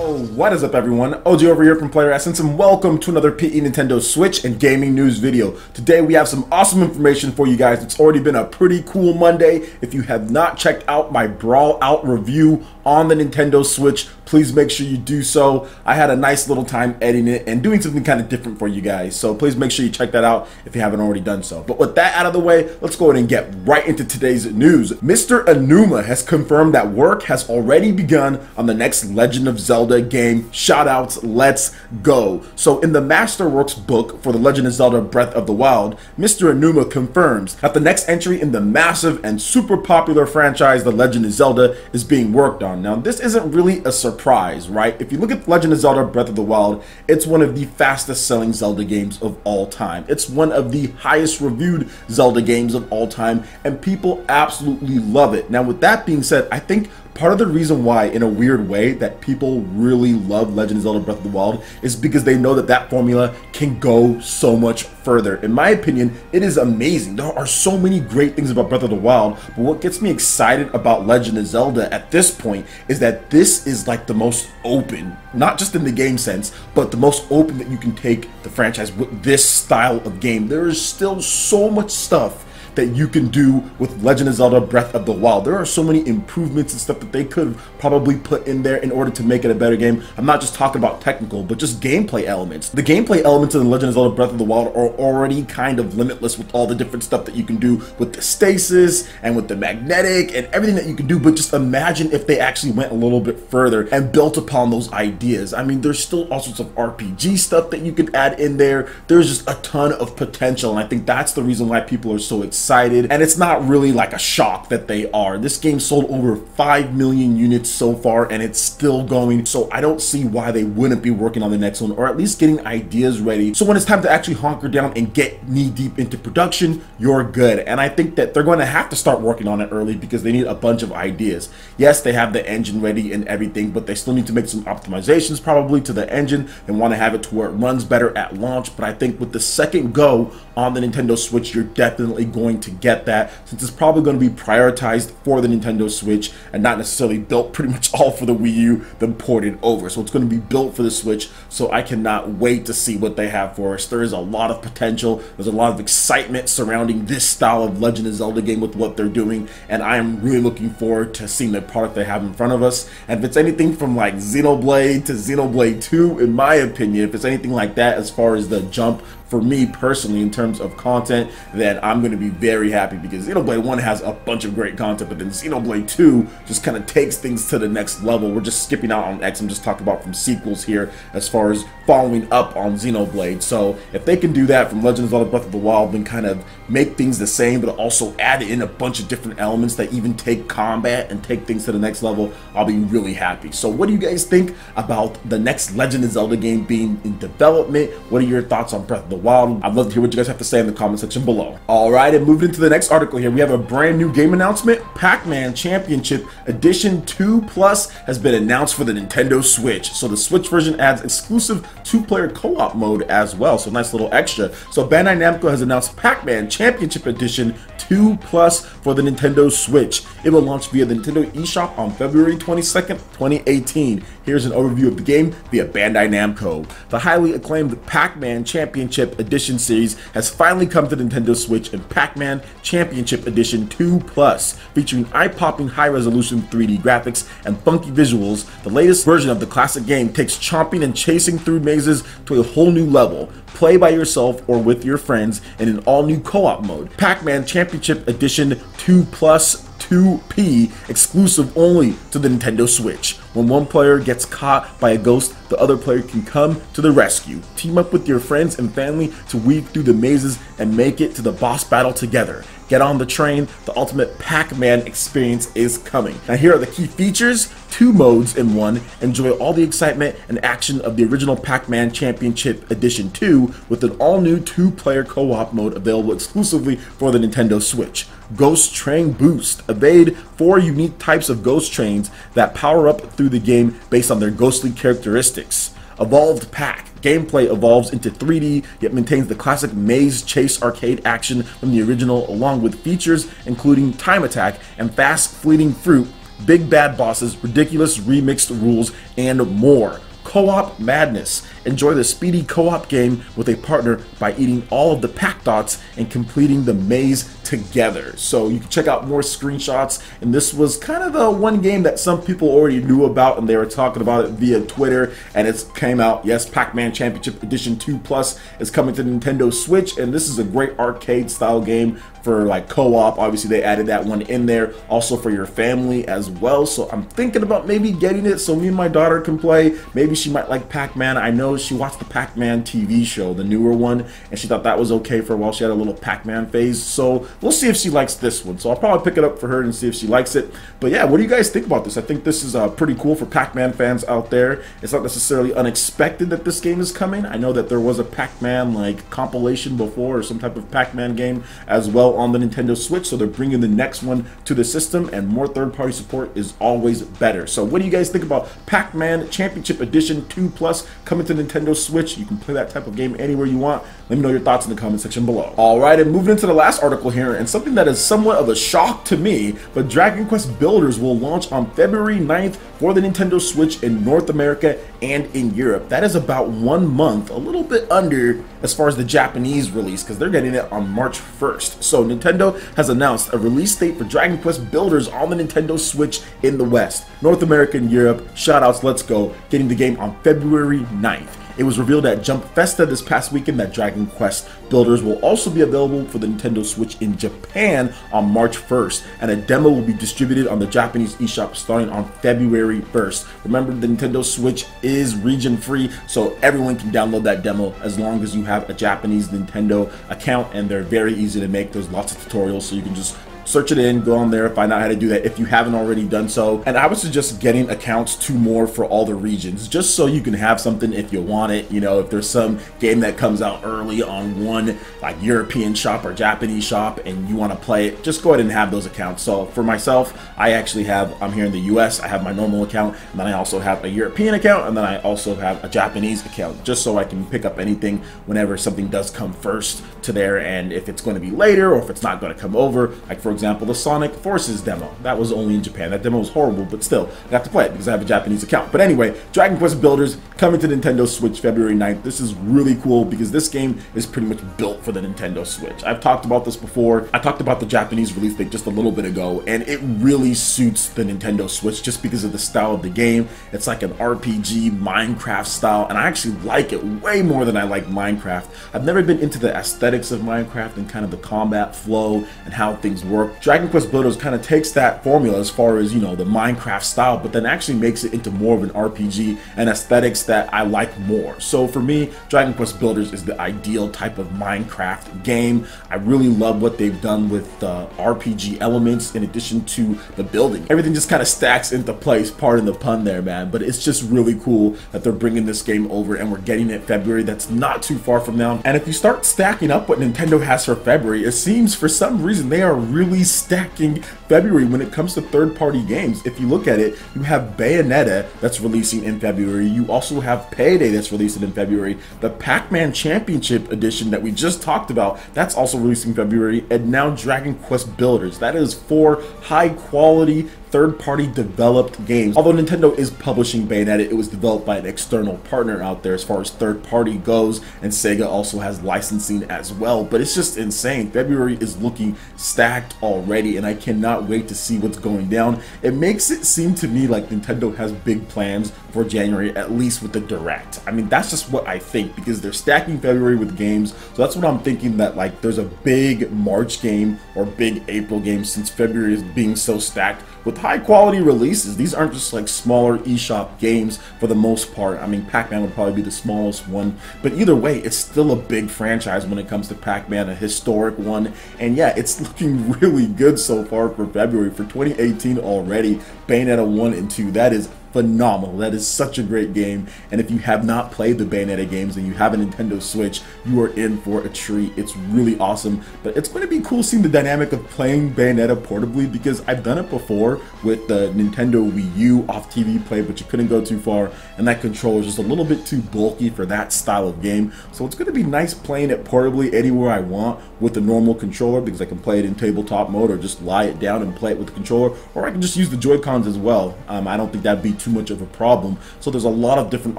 Yo, what is up everyone? OG over here from Player Essence and welcome to another PE Nintendo Switch and gaming news video. Today we have some awesome information for you guys. It's already been a pretty cool Monday. If you have not checked out my Brawl Out review on the Nintendo Switch, please make sure you do so. I had a nice little time editing it and doing something kind of different for you guys. So please make sure you check that out if you haven't already done so. But with that out of the way, let's go ahead and get right into today's news. Mr. Aonuma has confirmed that work has already begun on the next Legend of Zelda game. Shoutouts, let's go. So in the Masterworks book for the Legend of Zelda Breath of the Wild, Mr. Aonuma confirms that the next entry in the massive and super popular franchise, The Legend of Zelda, is being worked on. Now, this isn't really a surprise, right? If you look at Legend of Zelda Breath of the Wild, it's one of the fastest selling Zelda games of all time. It's one of the highest reviewed Zelda games of all time, and people absolutely love it. Now, with that being said, I think part of the reason why, in a weird way, that people really love Legend of Zelda Breath of the Wild is because they know that that formula can go so much further. In my opinion, it is amazing. There are so many great things about Breath of the Wild, but what gets me excited about Legend of Zelda at this point is that this is like the most open, not just in the game sense, but the most open that you can take the franchise with this style of game. There is still so much stuff that you can do with Legend of Zelda Breath of the Wild. There are so many improvements and stuff that they could have probably put in there in order to make it a better game. I'm not just talking about technical, but just gameplay elements. The gameplay elements in the Legend of Zelda Breath of the Wild are already kind of limitless with all the different stuff that you can do with the stasis and with the magnetic and everything that you can do, but just imagine if they actually went a little bit further and built upon those ideas. I mean, there's still all sorts of RPG stuff that you could add in there. There's just a ton of potential, and I think that's the reason why people are so excited. And it's not really like a shock that they are. This game sold over 5 million units so far, and it's still going, so I don't see why they wouldn't be working on the next one, or at least getting ideas ready, so when it's time to actually hunker down and get knee deep into production, you're good. And I think that they're going to have to start working on it early because they need a bunch of ideas. Yes, they have the engine ready and everything, but they still need to make some optimizations probably to the engine and want to have it to where it runs better at launch. But I think with the second go on the Nintendo Switch, you're definitely going to get that, since it's probably going to be prioritized for the Nintendo Switch and not necessarily built pretty much all for the Wii U, then ported over. So it's going to be built for the Switch, so I cannot wait to see what they have for us. There is a lot of potential. There's a lot of excitement surrounding this style of Legend of Zelda game with what they're doing, and I am really looking forward to seeing the product they have in front of us. And if it's anything from like Xenoblade to Xenoblade 2, in my opinion, if it's anything like that as far as the jump for me personally in terms of content, then I'm going to be very happy, because Xenoblade 1 has a bunch of great content, but then Xenoblade 2 just kind of takes things to the next level. We're just skipping out on X. I'm just talking about from sequels here as far as following up on Xenoblade. So if they can do that from Legend of Zelda Breath of the Wild, then kind of make things the same, but also add in a bunch of different elements that even take combat and take things to the next level, I'll be really happy. So what do you guys think about the next Legend of Zelda game being in development? What are your thoughts on Breath of the Wild? I'd love to hear what you guys have to say in the comment section below. Alright, and moving into the next article here, we have a brand new game announcement. Pac-Man Championship Edition 2+ has been announced for the Nintendo Switch. So the Switch version adds exclusive 2-player co-op mode as well, so nice little extra. So Bandai Namco has announced Pac-Man Championship Edition 2+ for the Nintendo Switch. It will launch via the Nintendo eShop on February 22nd, 2018. Here's an overview of the game via Bandai Namco. The highly acclaimed Pac-Man Championship Edition series has finally come to the Nintendo Switch in Pac-Man Championship Edition 2+, featuring eye-popping high-resolution 3D graphics and funky visuals. The latest version of the classic game takes chomping and chasing through mazes to a whole new level. Play by yourself or with your friends in an all-new co-op mode. Pac-Man Championship Edition 2+ 2P, exclusive only to the Nintendo Switch. When one player gets caught by a ghost, the other player can come to the rescue. Team up with your friends and family to weave through the mazes and make it to the boss battle together. Get on the train, the ultimate Pac-Man experience is coming. Now here are the key features: 2 modes in one. Enjoy all the excitement and action of the original Pac-Man Championship Edition 2 with an all-new 2-player co-op mode available exclusively for the Nintendo Switch. Ghost Train Boost. Evade 4 unique types of ghost trains that power up through the game based on their ghostly characteristics. Evolved Pac. Gameplay evolves into 3D, yet maintains the classic maze chase arcade action from the original, along with features including time attack and fast fleeting fruit big bad bosses, ridiculous remixed rules, and more. Co-op madness. Enjoy the speedy co-op game with a partner by eating all of the Pac dots and completing the maze together. So you can check out more screenshots, and this was kind of the one game that some people already knew about, and they were talking about it via Twitter, and it came out. Yes, Pac-Man Championship Edition 2 Plus is coming to Nintendo Switch, and this is a great arcade style game for like co-op. Obviously they added that one in there, also for your family as well. So I'm thinking about maybe getting it so me and my daughter can play. Maybe she might like Pac-Man. I know she watched the Pac-Man TV show, the newer one, and she thought that was okay for a while. She had a little Pac-Man phase, so we'll see if she likes this one. So I'll probably pick it up for her and see if she likes it. But yeah, what do you guys think about this? I think this is pretty cool for Pac-Man fans out there. It's not necessarily unexpected that this game is coming. I know that there was a Pac-Man like compilation before, or some type of Pac-Man game as well on the Nintendo Switch, so they're bringing the next one to the system, and more third-party support is always better. So what do you guys think about Pac-Man Championship Edition 2 Plus coming to Nintendo Switch? You can play that type of game anywhere you want. Let me know your thoughts in the comment section below. Alright, and moving into the last article here, and something that is somewhat of a shock to me, but Dragon Quest Builders will launch on February 9th for the Nintendo Switch in North America and in Europe. That is about 1 month, a little bit under as far as the Japanese release, because they're getting it on March 1st. So Nintendo has announced a release date for Dragon Quest Builders on the Nintendo Switch in the West, North America and Europe. Shoutouts, let's go, getting the game on February 9th. It was revealed at Jump Festa this past weekend that Dragon Quest Builders will also be available for the Nintendo Switch in Japan on March 1st, and a demo will be distributed on the Japanese eShop starting on February 1st. Remember, the Nintendo Switch is region free, so everyone can download that demo as long as you have a Japanese Nintendo account, and they're very easy to make. There's lots of tutorials, so you can just search it in, go on there, find out how to do that if you haven't already done so. And I would suggest getting accounts 2 more for all the regions, just so you can have something if you want it. You know, if there's some game that comes out early on one like European shop or Japanese shop and you want to play it, just go ahead and have those accounts. So for myself, I actually have, I'm here in the US, I have my normal account, and then I also have a European account, and then I also have a Japanese account, just so I can pick up anything whenever something does come first to there, and if it's going to be later or if it's not going to come over. Like for example, the Sonic Forces demo, that was only in Japan. That demo was horrible, but still, I got to play it because I have a Japanese account. But anyway, Dragon Quest Builders coming to Nintendo Switch February 9th. This is really cool because this game is pretty much built for the Nintendo Switch. I've talked about this before. I talked about the Japanese release date just a little bit ago, and it really suits the Nintendo Switch just because of the style of the game. It's like an RPG Minecraft style, and I actually like it way more than I like Minecraft. I've never been into the aesthetics of Minecraft and kind of the combat flow and how things work. Dragon Quest Builders kind of takes that formula as far as, you know, the Minecraft style, but then actually makes it into more of an RPG and aesthetics that I like more. So for me, Dragon Quest Builders is the ideal type of Minecraft game. I really love what they've done with the RPG elements in addition to the building. Everything just kind of stacks into place, pardon the pun there, man, but it's just really cool that they're bringing this game over and we're getting it February. That's not too far from now. And if you start stacking up what Nintendo has for February, it seems for some reason they are really stacking February when it comes to third-party games. If you look at it, you have Bayonetta that's releasing in February. You also have Payday that's releasing in February. The Pac-Man Championship Edition that we just talked about, that's also releasing in February. And now Dragon Quest Builders. That is 4 high-quality third-party developed games. Although Nintendo is publishing Bayonetta, it was developed by an external partner out there as far as third-party goes, and Sega also has licensing as well. But it's just insane. February is looking stacked already, and I cannot wait to see what's going down. It makes it seem to me like Nintendo has big plans for January, at least with the Direct. I mean, that's just what I think, because they're stacking February with games. So that's what I'm thinking, that like there's a big March game or big April game, since February is being so stacked with high quality releases. These aren't just like smaller eShop games for the most part. I mean, Pac-Man would probably be the smallest one, but either way, it's still a big franchise when it comes to Pac-Man, a historic one. And yeah, it's looking really good so far for February, for 2018 already. Bayonetta 1 and 2, that is phenomenal. That is such a great game, and if you have not played the Bayonetta games and you have a Nintendo Switch, you are in for a treat. It's really awesome, but it's going to be cool seeing the dynamic of playing Bayonetta portably, because I've done it before with the Nintendo Wii U off TV play, but you couldn't go too far, and that controller is just a little bit too bulky for that style of game. So it's going to be nice playing it portably anywhere I want with the normal controller, because I can play it in tabletop mode or just lie it down and play it with the controller, or I can just use the Joy-Cons as well. I don't think that'd be too much of a problem. So there's a lot of different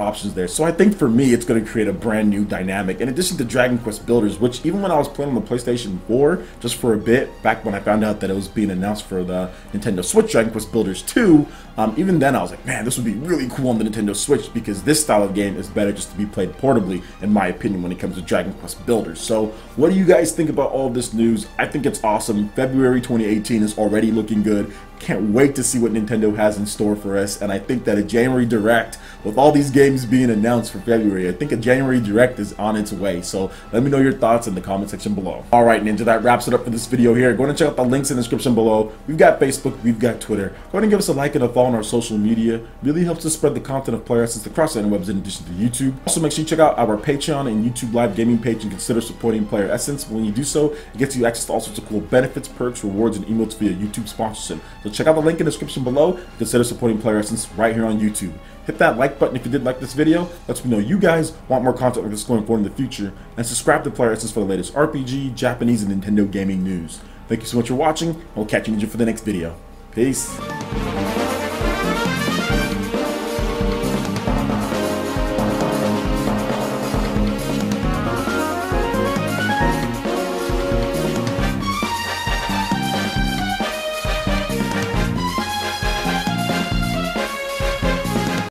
options there. So I think for me, it's going to create a brand new dynamic. In addition to Dragon Quest Builders, which even when I was playing on the PlayStation 4, just for a bit, back when I found out that it was being announced for the Nintendo Switch Dragon Quest Builders 2, even then I was like, man, this would be really cool on the Nintendo Switch, because this style of game is better just to be played portably, in my opinion, when it comes to Dragon Quest Builders. So what do you guys think about all this news? I think it's awesome. February 2018 is already looking good. Can't wait to see what Nintendo has in store for us, and I think that a January Direct, with all these games being announced for February, I think a January Direct is on its way. So let me know your thoughts in the comment section below. Alright Ninja, that wraps it up for this video here. Go ahead and check out the links in the description below. We've got Facebook, we've got Twitter. Go ahead and give us a like and a follow on our social media. Really helps us spread the content of Player Essence across the interwebs, in addition to YouTube. Also make sure you check out our Patreon and YouTube live gaming page and consider supporting Player Essence. When you do so, it gets you access to all sorts of cool benefits, perks, rewards, and emotes via YouTube sponsorship. So check out the link in the description below. Consider supporting Player Essence right here on YouTube. Hit that like button if you did like this video. Lets me know you guys want more content like this going forward in the future. And subscribe to Player Essence for the latest RPG, Japanese, and Nintendo gaming news. Thank you so much for watching. We'll catch you Ninja for the next video. Peace.